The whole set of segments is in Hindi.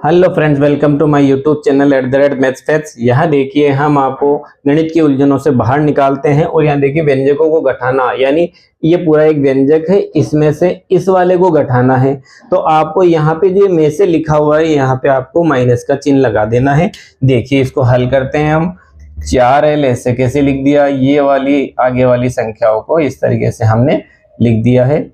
Hello friends, welcome to my YouTube channel @maths. यहाँ देखिए हम आपको गणित की उलझनों से बाहर निकालते हैं। और यहाँ देखिए व्यंजकों को घटाना, यानी ये पूरा एक व्यंजक है, इसमें से इस वाले को घटाना है। तो आपको यहाँ पे जो में से लिखा हुआ है, यहाँ पे आपको माइनस का चिन्ह लगा देना है। देखिए इसको हल करते हैं हम। 4l ऐसे कैसे लिख दिया, ये वाली आगे वाली संख्याओं को इस तरीके से हमने लिख दिया है।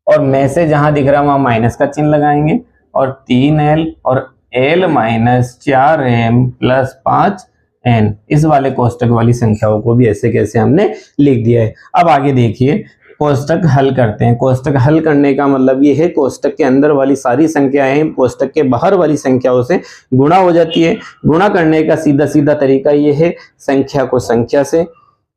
और में से जहां दिख रहा है वहां माइनस का चिन्ह लगाएंगे। और 3l और l minus 4m plus 5n, इस वाले कोष्टक वाली संख्याओं को भी ऐसे कैसे हमने लिख दिया है। अब आगे देखिए कोष्टक हल करते हैं। कोष्टक हल करने का मतलब ये है, कोष्टक के अंदर वाली सारी संख्याएं कोष्टक के बाहर वाली संख्याओं से गुणा हो जाती है। गुणा करने का सीधा सीधा तरीका ये है, संख्या को संख्या से,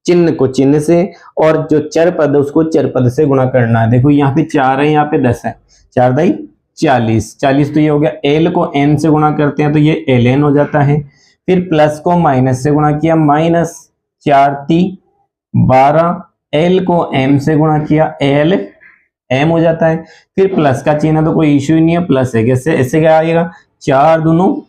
चिन्ह को चिन्ह से, और जो चर पद उसको चर पद से गुणा करना है। देखो यहाँ पे 4 है, यहाँ पे 10 है, 4 दाई 40, 40 तो ये हो गया। एल को एन से गुणा करते हैं तो ये एल एन हो जाता है। फिर प्लस को माइनस से गुणा किया, माइनस 4 × 12, एल को एम से गुणा किया, एल एम हो जाता है। फिर प्लस का चिन्ह तो कोई इश्यू ही नहीं है, प्लस है, कैसे ऐसे क्या आएगा, 4 दूनी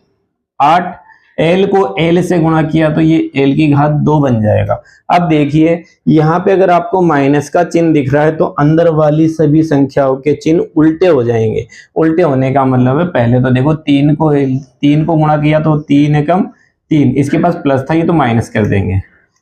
8, एल को एल से गुणा किया तो ये एल की घात 2 बन जाएगा। अब देखिए यहाँ पे अगर आपको माइनस का चिन्ह दिख रहा है तो अंदर वाली सभी संख्याओं के चिन्ह उल्टे हो जाएंगे। उल्टे होने का मतलब है, पहले तो देखो 3 को गुणा किया तो 3 एकम 3, इसके पास प्लस था, ये तो माइनस कर देंगे।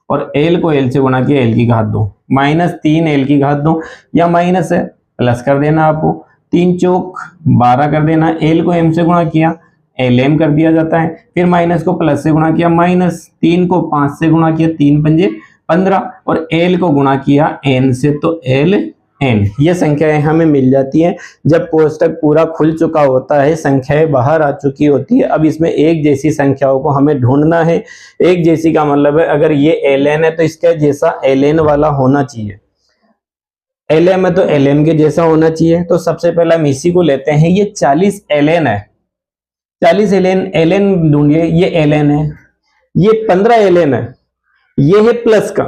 और एल को एल से गुणा किया, एल की घात 2, -3 एल की घात 2, या माइनस है प्लस कर देना आपको, 3 चौक 12 कर देना। एल को एम से गुणा किया, एल एम कर दिया जाता है। फिर माइनस को प्लस से गुणा किया, -3 को 5 से गुणा किया, 3 पंजे 15, और एल को गुणा किया एन से तो एल एन। ये संख्याएं हमें मिल जाती हैं जब कोष्टक पूरा खुल चुका होता है, संख्याएं बाहर आ चुकी होती है। अब इसमें एक जैसी संख्याओं को हमें ढूंढना है। एक जैसी का मतलब है, अगर ये एल एन है तो इसके जैसा एल एन वाला होना चाहिए, एल एम है तो एल एम के जैसा होना चाहिए। तो सबसे पहले हम इसी को लेते हैं। ये 40 एल एन है, 40 एल एन ढूंढिए। ये एल एन है, ये 15 एल एन है, ये है प्लस का,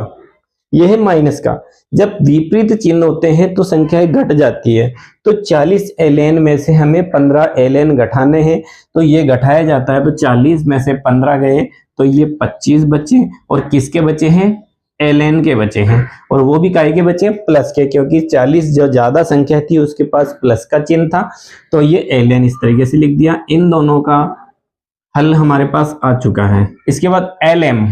ये है माइनस का। जब विपरीत चिन्ह होते हैं तो संख्याएं घट जाती है। तो 40 एल एन में से हमें 15 एल एन घटाने हैं, तो ये घटाया जाता है। तो 40 में से 15 गए तो ये 25 बचे, और किसके बचे हैं, एल एन के बचे हैं। और वो भी काहे के बचे, प्लस के, क्योंकि 40 जो ज्यादा संख्या थी उसके पास प्लस का चिन्ह था, तो ये एल एन इस तरीके से लिख दिया। इन दोनों का हल हमारे पास आ चुका है। इसके बाद एल एम,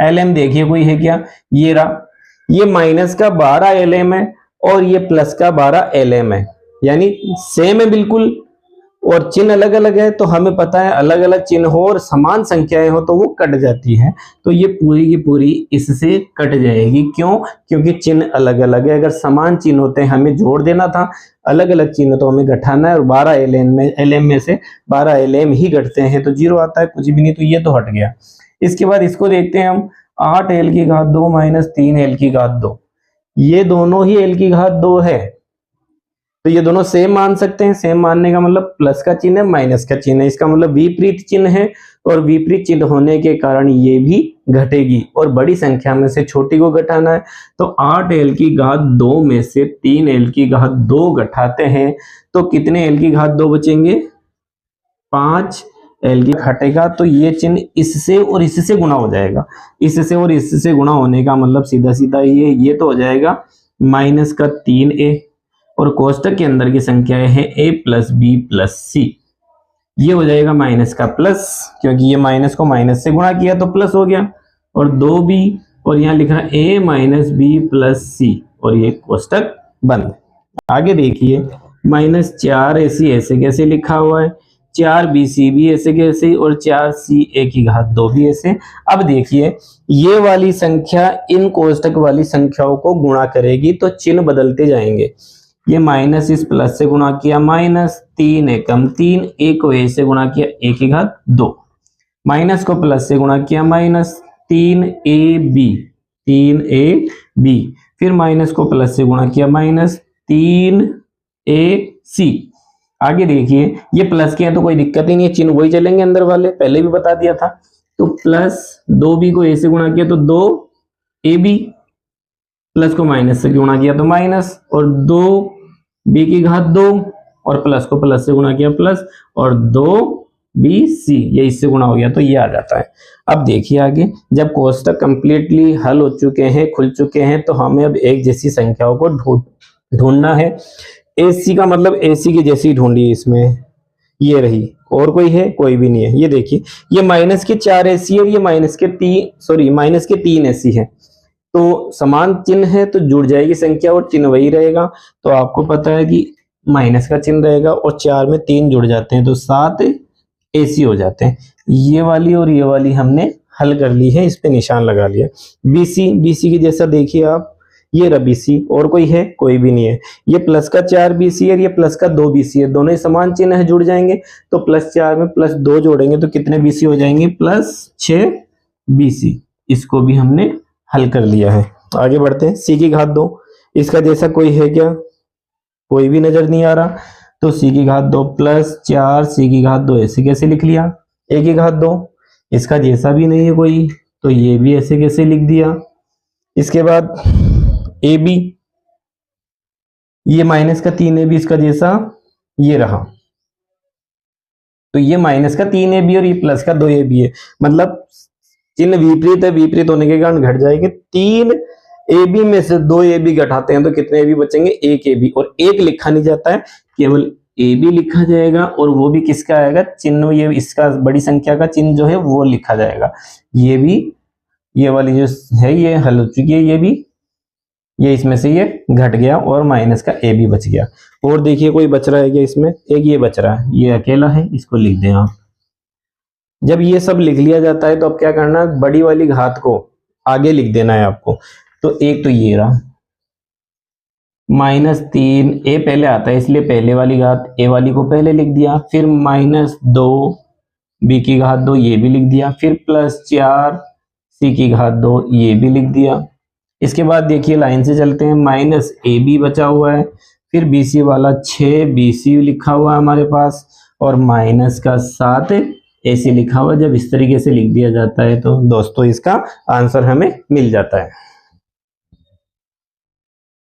एल एम देखिए कोई है क्या, ये रहा। ये माइनस का 12 एल एम है और ये प्लस का 12 एल एम है, यानी सेम है बिल्कुल, और चिन्ह अलग अलग है। तो हमें पता है अलग अलग चिन्ह हो और समान संख्याएं हो तो वो कट जाती है। तो ये पूरी की पूरी इससे कट जाएगी। क्यों, क्योंकि चिन्ह अलग अलग है। अगर समान चिन्ह होते हैं हमें जोड़ देना था, अलग अलग चिन्ह तो हमें घटाना है। और 12 एल एम में से 12 एल एम ही घटते हैं तो 0 आता है, कुछ भी नहीं, तो ये तो हट गया। इसके बाद इसको देखते हैं हम, 8 एल की घात 2 - 3 एल की घात 2, ये दोनों ही एल की घात 2 है, तो ये दोनों सेम मान सकते हैं। सेम मानने का मतलब प्लस का चिन्ह है, माइनस का चिन्ह है, इसका मतलब विपरीत चिन्ह है। और विपरीत चिन्ह होने के कारण ये भी घटेगी, और बड़ी संख्या में से छोटी को घटाना है। तो 8 एल की घात 2 में से 3 एल की घात 2 घटाते हैं तो कितने एल की घात 2 बचेंगे, 5 एल की घटेगा। तो ये चिन्ह इससे और इससे गुणा हो जाएगा। इससे और इससे गुणा होने का मतलब सीधा सीधा ये तो हो जाएगा माइनस का 3a, और कोष्टक के अंदर की संख्याएं हैं a + b + c, ये हो जाएगा माइनस का प्लस, क्योंकि ये माइनस को माइनस से गुणा किया तो प्लस हो गया, और 2b, और यहाँ लिखा a - b + c, और ये कोष्टक बंद। आगे देखिए -4ac ऐसे कैसे लिखा हुआ है, 4bc भी ऐसे कैसे, और 4ca की घात 2 भी ऐसे। अब देखिए ये वाली संख्या इन कोष्टक वाली संख्याओं को गुणा करेगी तो चिन्ह बदलते जाएंगे। ये माइनस इस प्लस से गुणा किया, -3 एकम 3, a को a से गुणा किया, a की घात 2, माइनस को प्लस से गुणा किया, -3ab, 3ab, फिर माइनस को प्लस से गुणा किया, -3ac। आगे देखिए ये प्लस के हैं तो कोई दिक्कत ही नहीं है, चिन्ह वही चलेंगे अंदर वाले, पहले भी बता दिया था। तो प्लस 2b को a से गुणा किया तो 2ab, प्लस को माइनस से गुणा किया तो माइनस, और 2b की घात 2, और प्लस को प्लस से गुणा किया प्लस, और 2 बी सी, ये इससे गुणा हो गया तो ये आ जाता है। अब देखिए आगे, जब कोष्टक कंप्लीटली हल हो चुके हैं, खुल चुके हैं, तो हमें अब एक जैसी संख्याओं को ढूंढना है। AC का मतलब AC की जैसी ढूंढिए, इसमें ये रही, और कोई है? कोई भी नहीं है। ये देखिए, ये माइनस के 4 AC है और ये माइनस के 3 AC है, तो समान चिन्ह है तो जुड़ जाएगी संख्या और चिन्ह वही रहेगा। तो आपको पता है कि माइनस का चिन्ह रहेगा और 4 में 3 जुड़ जाते हैं तो 7 AC हो जाते हैं। ये वाली और ये वाली हमने हल कर ली है, इस पे निशान लगा लिया। BC की जैसा देखिए आप, ये रहा BC, और कोई है? कोई भी नहीं है। ये प्लस का 4 BC है और ये प्लस का 2 BC है, दोनों ही समान चिन्ह है, जुड़ जाएंगे। तो +4 में +2 जोड़ेंगे तो कितने BC हो जाएंगे? +6 BC। इसको भी हमने हल कर लिया है। आगे बढ़ते हैं। C की घात 2, इसका जैसा कोई है क्या? कोई भी नजर नहीं आ रहा, तो C की घात 2 +4 C की घात 2 ऐसे कैसे लिख लिया? A की घात 2, इसका जैसा भी नहीं है कोई, तो ये भी ऐसे कैसे लिख दिया। इसके बाद AB, ये माइनस का 3 AB इसका जैसा ये रहा, तो ये माइनस का 3 AB और ये प्लस का 2 AB है, मतलब चिन्ह विपरीत है, विपरीत होने के कारण घट जाएंगे। 3 AB में से 2 AB घटाते हैं तो कितने AB बचेंगे? 1 AB, और 1 लिखा नहीं जाता है, केवल AB लिखा जाएगा, और वो भी किसका आएगा? चिन्ह, ये इसका बड़ी संख्या का चिन्ह जो है वो लिखा जाएगा। ये भी, ये वाली जो है ये हल हो चुकी है, ये भी, ये इसमें से ये घट गया और माइनस का AB बच गया। और देखिए कोई बच रहा है क्या इसमें? एक ये बच रहा है, ये अकेला है, इसको लिख दें आप। जब ये सब लिख लिया जाता है तो अब क्या करना? बड़ी वाली घात को आगे लिख देना है आपको। तो एक तो ये रहा -3, A पहले आता है इसलिए पहले वाली घात A वाली को पहले लिख दिया, फिर -2 B की घात 2 ये भी लिख दिया, फिर +4 C की घात 2 ये भी लिख दिया। इसके बाद देखिए लाइन से चलते हैं, -AB बचा हुआ है, फिर BC वाला 6 BC लिखा हुआ है हमारे पास, और माइनस का 7 AC लिखा हुआ है। जब इस तरीके से लिख दिया जाता है तो दोस्तों इसका आंसर हमें मिल जाता है।